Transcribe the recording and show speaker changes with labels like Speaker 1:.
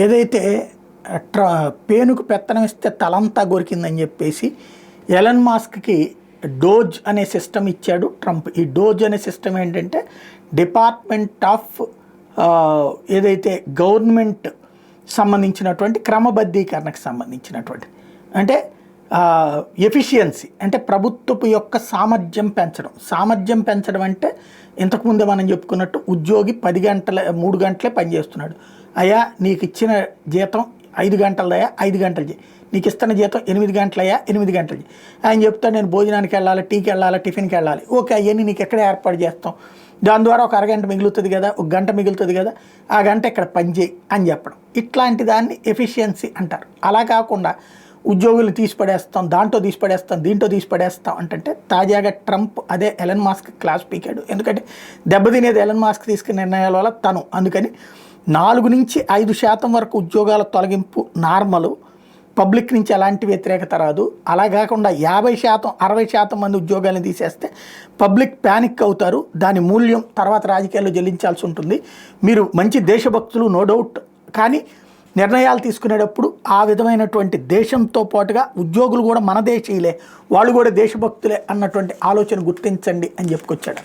Speaker 1: ఏదైతే ట్ర పేనుకు పెత్తనం ఇస్తే తలంతా గొరికిందని చెప్పేసి ఎలన్ మాస్క్కి డోజ్ అనే సిస్టమ్ ఇచ్చాడు ట్రంప్. ఈ డోజ్ అనే సిస్టమ్ ఏంటంటే డిపార్ట్మెంట్ ఆఫ్ ఏదైతే గవర్నమెంట్ సంబంధించినటువంటి క్రమబద్ధీకరణకు సంబంధించినటువంటి అంటే ఎఫిషియన్సీ అంటే ప్రభుత్వపు యొక్క సామర్థ్యం పెంచడం అంటే ఇంతకుముందే మనం చెప్పుకున్నట్టు ఉద్యోగి 3 గంటలే పనిచేస్తున్నాడు. అయ్యా నీకు ఇచ్చిన జీతం 5 గంటలదయ్యా 5 గంటలు చేయి, నీకు ఇస్తున్న జీతం 8 గంటలయ్యా 8 గంటలు చేయి. ఆయన చెప్తాడు నేను భోజనానికి వెళ్ళాలి, టీకి వెళ్ళాలి, టిఫిన్కి వెళ్ళాలి. ఓకే, అవన్నీ నీకు ఎక్కడ ఏర్పాటు చేస్తాం, దాని ద్వారా ఒక అరగంట మిగులుతుంది కదా, 1 గంట మిగులుతుంది కదా, ఆ గంట ఇక్కడ పని చేయి అని చెప్పడం. ఇట్లాంటి దాన్ని ఎఫిషియన్సీ అంటారు. అలా కాకుండా ఉద్యోగులను తీసిపడేస్తాం, దీంట్లో తీసిపడేస్తాం అంటే తాజాగా ట్రంప్ అదే ఎలన్ మాస్క్ క్లాస్ పీకాడు. ఎందుకంటే దెబ్బతినేది ఎలన్ మాస్క్ తీసుకునే నిర్ణయాల వల్ల తను. అందుకని 4 నుంచి 5% వరకు ఉద్యోగాల తొలగింపు నార్మలు, పబ్లిక్ నుంచి ఎలాంటి వ్యతిరేకత రాదు. అలా కాకుండా 50% 60% మంది ఉద్యోగాలను తీసేస్తే పబ్లిక్ ప్యానిక్ అవుతారు. దాని మూల్యం తర్వాత రాజకీయాల్లో చెల్లించాల్సి ఉంటుంది. మీరు మంచి దేశభక్తులు నో డౌట్, కానీ నిర్ణయాలు తీసుకునేటప్పుడు ఆ విధమైనటువంటి దేశంతో పాటుగా ఉద్యోగులు కూడా మన దేశీయులే, వాళ్ళు కూడా దేశభక్తులే అన్నటువంటి ఆలోచన గుర్తించండి అని చెప్పుకొచ్చాడు.